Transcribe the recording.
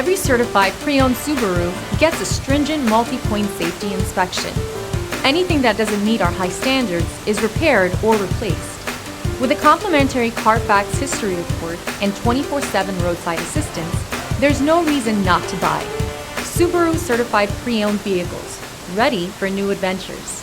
Every certified pre-owned Subaru gets a stringent multi-point safety inspection. Anything that doesn't meet our high standards is repaired or replaced. With a complimentary Carfax history report and 24/7 roadside assistance, there's no reason not to buy. Subaru certified pre-owned vehicles, ready for new adventures.